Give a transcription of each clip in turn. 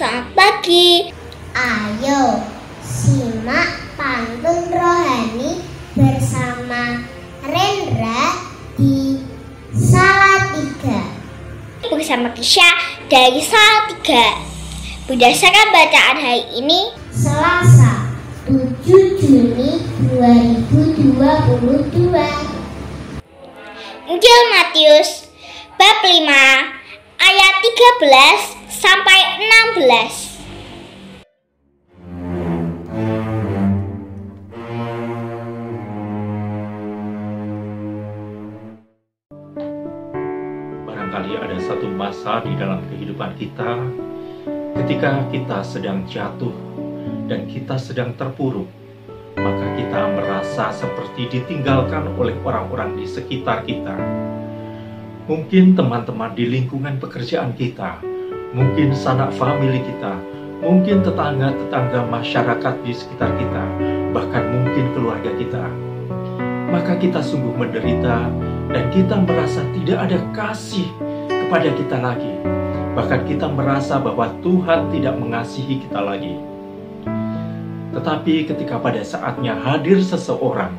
selamat pagi. Ayo simak pantun rohani bersama Rendra di Salatiga. Bersama Kisha dari Salatiga. Berdasarkan bacaan hari ini, Selasa 7 Juni 2022. Injil Matius bab 5 ayat 13 sampai 16. Barangkali ada satu masa di dalam kehidupan kita ketika kita sedang jatuh dan kita sedang terpuruk, maka kita merasa seperti ditinggalkan oleh orang-orang di sekitar kita. Mungkin teman-teman di lingkungan pekerjaan kita, mungkin sanak famili kita, mungkin tetangga-tetangga masyarakat di sekitar kita, bahkan mungkin keluarga kita. Maka kita sungguh menderita dan kita merasa tidak ada kasih kepada kita lagi. Bahkan kita merasa bahwa Tuhan tidak mengasihi kita lagi. Tetapi ketika pada saatnya hadir seseorang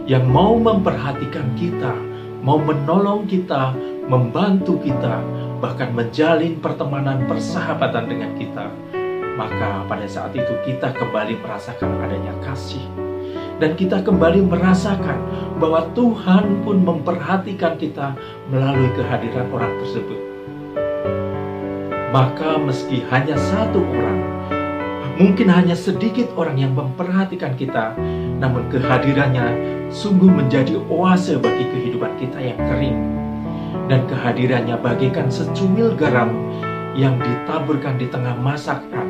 yang mau memperhatikan kita, mau menolong kita, membantu kita, bahkan menjalin pertemanan persahabatan dengan kita, maka pada saat itu kita kembali merasakan adanya kasih. Dan kita kembali merasakan bahwa Tuhan pun memperhatikan kita melalui kehadiran orang tersebut. Maka meski hanya satu orang, mungkin hanya sedikit orang yang memperhatikan kita, namun kehadirannya sungguh menjadi oase bagi kehidupan kita yang kering. Dan kehadirannya bagaikan secuil garam yang ditaburkan di tengah masakan.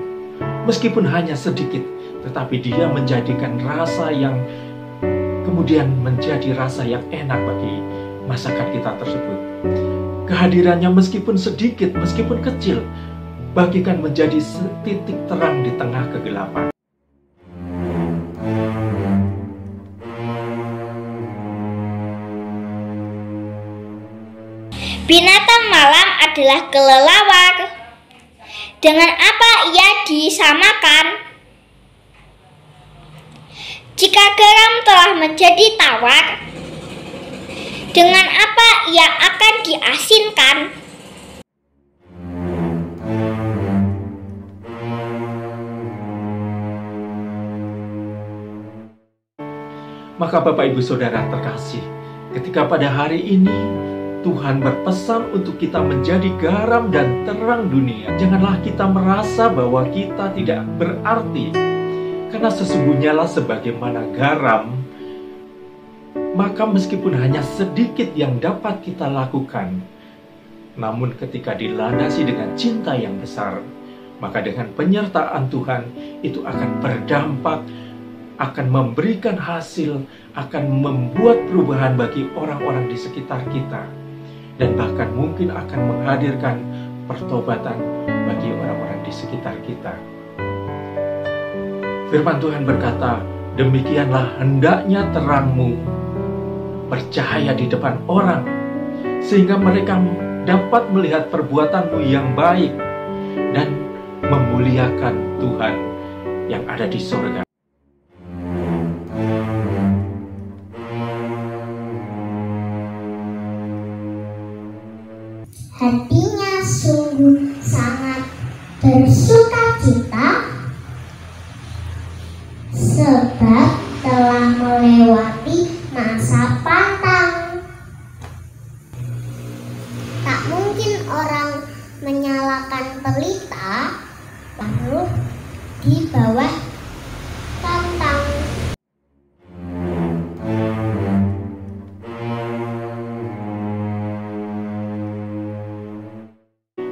Meskipun hanya sedikit, tetapi dia menjadikan rasa yang kemudian menjadi rasa yang enak bagi masakan kita tersebut. Kehadirannya meskipun sedikit, meskipun kecil, bagikan menjadi titik terang di tengah kegelapan. Binatang malam adalah kelelawar. Dengan apa ia disamakan? Jika garam telah menjadi tawar, dengan apa ia akan diasinkan? Maka Bapak Ibu Saudara terkasih, ketika pada hari ini Tuhan berpesan untuk kita menjadi garam dan terang dunia, janganlah kita merasa bahwa kita tidak berarti. Karena sesungguhnya lah sebagaimana garam, maka meskipun hanya sedikit yang dapat kita lakukan, namun ketika dilandasi dengan cinta yang besar, maka dengan penyertaan Tuhan itu akan berdampak, akan memberikan hasil, akan membuat perubahan bagi orang-orang di sekitar kita, dan bahkan mungkin akan menghadirkan pertobatan bagi orang-orang di sekitar kita. Firman Tuhan berkata, demikianlah hendaknya terangmu bercahaya di depan orang, sehingga mereka dapat melihat perbuatanmu yang baik dan memuliakan Tuhan yang ada di surga. Hatinya sungguh sangat bersukacita sebab telah melewati masa pantang. Tak mungkin orang menyalakan pelita lalu di bawah pantang.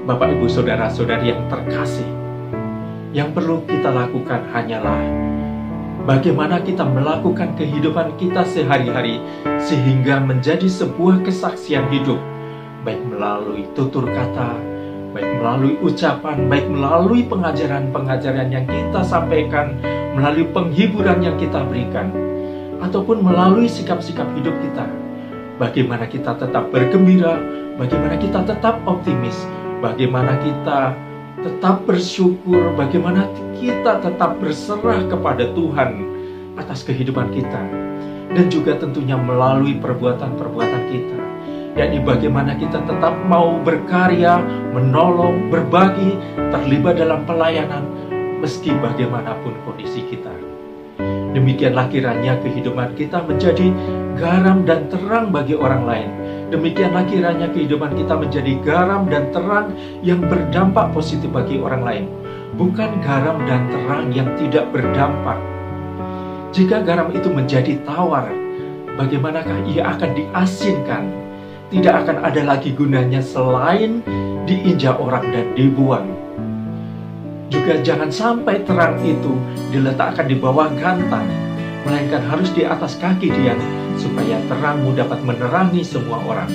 Bapak Ibu Saudara-saudari yang terkasih, yang perlu kita lakukan hanyalah bagaimana kita melakukan kehidupan kita sehari-hari sehingga menjadi sebuah kesaksian hidup, baik melalui tutur kata, baik melalui ucapan, baik melalui pengajaran-pengajaran yang kita sampaikan, melalui penghiburan yang kita berikan, ataupun melalui sikap-sikap hidup kita. Bagaimana kita tetap bergembira, bagaimana kita tetap optimis, bagaimana kita tetap bersyukur, bagaimana kita tetap berserah kepada Tuhan atas kehidupan kita. Dan juga tentunya melalui perbuatan-perbuatan kita, yakni bagaimana kita tetap mau berkarya, menolong, berbagi, terlibat dalam pelayanan, meski bagaimanapun kondisi kita. Demikianlah kiranya kehidupan kita menjadi garam dan terang bagi orang lain. Demikianlah kiranya kehidupan kita menjadi garam dan terang yang berdampak positif bagi orang lain. Bukan garam dan terang yang tidak berdampak. Jika garam itu menjadi tawar, bagaimanakah ia akan diasinkan? Tidak akan ada lagi gunanya selain diinjak orang dan dibuang. Juga jangan sampai terang itu diletakkan di bawah gantang, melainkan harus di atas kaki dia, supaya terangmu dapat menerangi semua orang.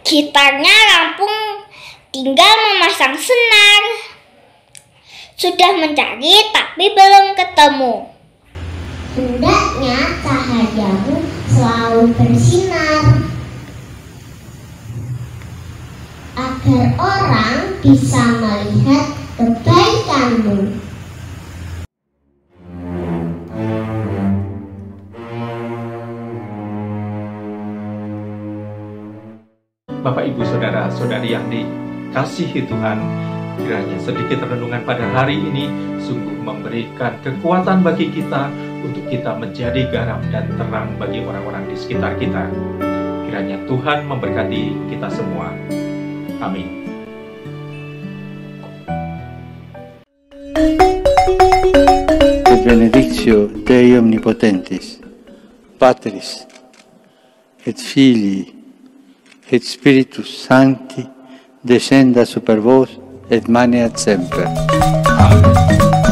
Gitarnya rampung, tinggal memasang senar. Sudah mencari tapi belum ketemu. Hendaknya cahayamu selalu bersinar, agar orang bisa melihat kebaikanmu. Bapak, Ibu, Saudara-saudari yang dikasihi Tuhan, kiranya sedikit renungan pada hari ini sungguh memberikan kekuatan bagi kita untuk kita menjadi garam dan terang bagi orang-orang di sekitar kita. Kiranya Tuhan memberkati kita semua. Amin. Et benedictio Dei Omnipotentis, Patris, et Filii, et Spiritus Sancti, descenda super vos et maneat semper. Amen.